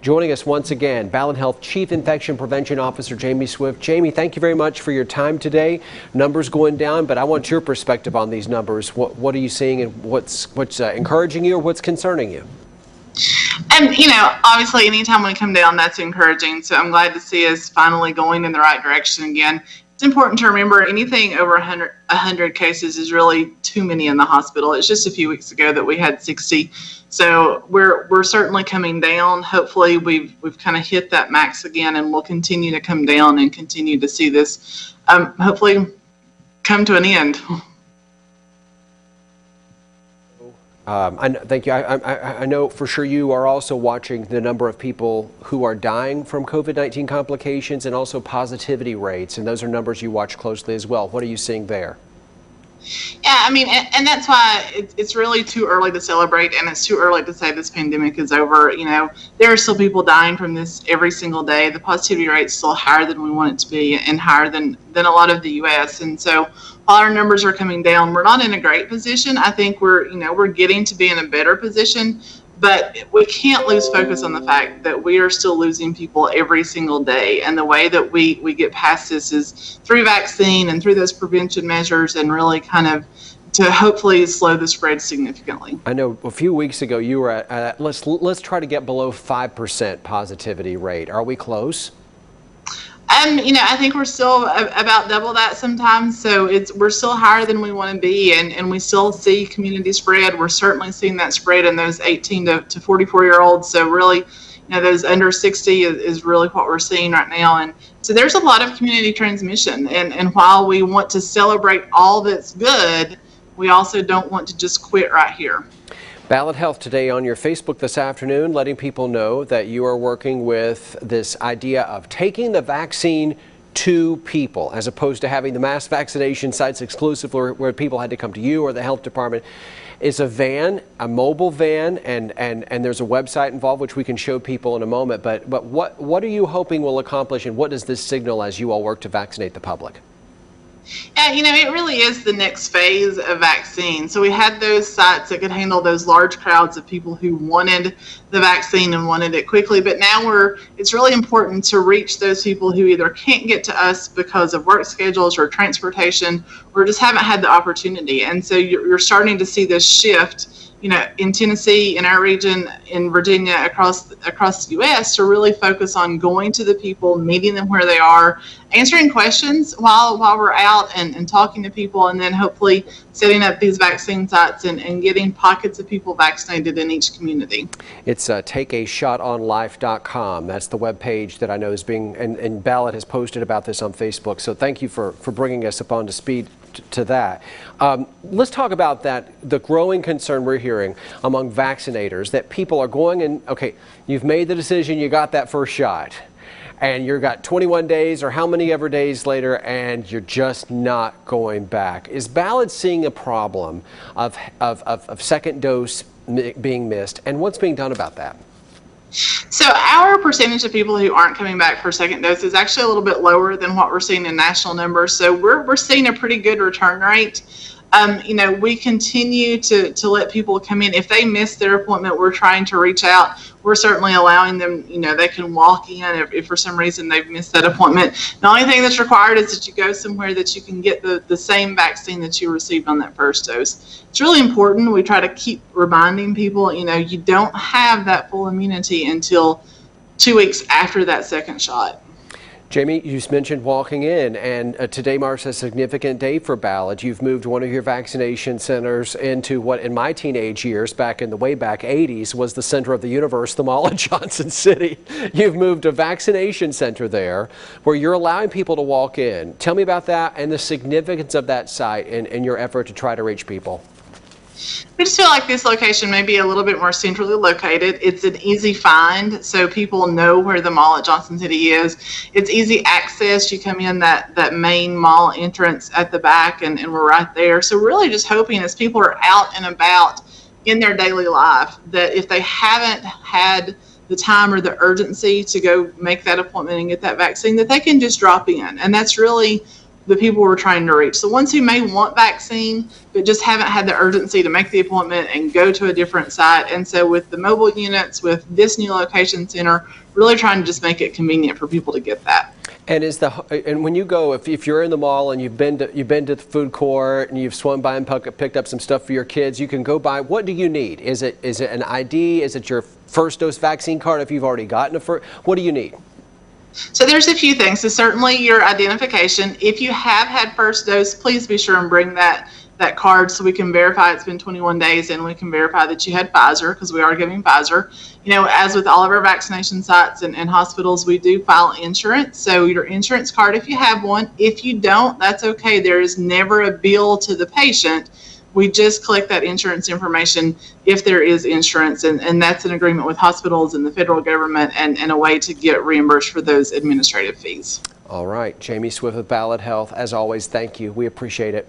Joining us once again, Ballad Health Chief Infection Prevention Officer Jamie Swift. Jamie, thank you very much for your time today. Numbers going down, but I want your perspective on these numbers. What are you seeing, and what's encouraging you, or what's concerning you? And, obviously anytime we come down, that's encouraging. So I'm glad to see us finally going in the right direction again. It's important to remember anything over 100 cases is really too many in the hospital. It's just a few weeks ago that we had 60. So we're certainly coming down. Hopefully we've kind of hit that max again, and we'll continue to come down and continue to see this hopefully come to an end. Thank you. I know for sure you are also watching the number of people who are dying from COVID-19 complications and also positivity rates, and those are numbers you watch closely as well. What are you seeing there? Yeah, and that's why it's really too early to celebrate, and it's too early to say this pandemic is over. There are still people dying from this every single day. The positivity rate is still higher than we want it to be, and higher than a lot of the U.S. And so while our numbers are coming down, we're not in a great position. I think we're getting to be in a better position, but we can't lose focus on the fact that we are still losing people every single day. And the way that we get past this is through vaccine and through those prevention measures, and really kind of to hopefully slow the spread significantly. I know a few weeks ago you were at let's try to get below 5% positivity rate. Are we close? I think we're still about double that sometimes. So we're still higher than we want to be, and we still see community spread. We're certainly seeing that spread in those 18 to 44-year-olds. So really, those under 60 is really what we're seeing right now. And so there's a lot of community transmission. And while we want to celebrate all that's good, we also don't want to just quit right here. Ballad Health today on your Facebook this afternoon, letting people know that you are working with this idea of taking the vaccine to people, as opposed to having the mass vaccination sites exclusive where people had to come to you or the health department. It's a van, a mobile van, and there's a website involved, which we can show people in a moment. But what are you hoping will accomplish, and what does this signal as you all work to vaccinate the public? Yeah, it really is the next phase of vaccine. So we had those sites that could handle those large crowds of people who wanted the vaccine and wanted it quickly. But now it's really important to reach those people who either can't get to us because of work schedules or transportation, or just haven't had the opportunity. And so you're starting to see this shift, in Tennessee, in our region, in Virginia, across the U.S., to really focus on going to the people, meeting them where they are, answering questions while we're out and talking to people, and then hopefully setting up these vaccine sites and getting pockets of people vaccinated in each community. It's takeashotonlife.com. That's the webpage that I know is being, and Ballad has posted about this on Facebook. So thank you for bringing us up on to speed to that. Let's talk about the growing concern we're hearing among vaccinators, that people are going in, okay, you've made the decision, you got that first shot, and you've got 21 days or how many ever days later, and you're just not going back. Is Ballad seeing a problem of second dose being missed, and what's being done about that? So our percentage of people who aren't coming back for second dose is actually a little bit lower than what we're seeing in national numbers. So we're seeing a pretty good return rate. We continue to let people come in. If they miss their appointment, we're trying to reach out. We're certainly allowing them, they can walk in if for some reason they've missed that appointment. The only thing that's required is that you go somewhere that you can get the same vaccine that you received on that first dose. It's really important. We try to keep reminding people, you don't have that full immunity until 2 weeks after that second shot. Jamie, you just mentioned walking in, and today marks a significant day for Ballad. You've moved one of your vaccination centers into what in my teenage years, back in the way back 80s, was the center of the universe, the Mall of Johnson City. You've moved a vaccination center there where you're allowing people to walk in. Tell me about that and the significance of that site in your effort to try to reach people. We just feel like this location may be a little bit more centrally located. It's an easy find, so people know where the mall at Johnson City is. It's easy access. You come in that main mall entrance at the back, and we're right there. So really just hoping as people are out and about in their daily life, that if they haven't had the time or the urgency to go make that appointment and get that vaccine, that they can just drop in. And that's really the people we're trying to reach. The ones who may want vaccine, but just haven't had the urgency to make the appointment and go to a different site. And so with the mobile units, with this new location center, really trying to just make it convenient for people to get that. And when you go, if you're in the mall and you've been to the food court and you've swung by and picked up some stuff for your kids, you can go by. What do you need? Is it an ID? Is it your first dose vaccine card if you've already gotten a first? What do you need? So there's a few things. So certainly your identification. If you have had first dose, please be sure and bring that card so we can verify it's been 21 days and we can verify that you had Pfizer, because we are giving Pfizer. You know, as with all of our vaccination sites and hospitals, we do file insurance. So your insurance card, if you have one. If you don't, that's okay. There is never a bill to the patient. We just collect that insurance information if there is insurance, and that's an agreement with hospitals and the federal government, and a way to get reimbursed for those administrative fees. All right. Jamie Swift of Ballot Health, as always, thank you. We appreciate it.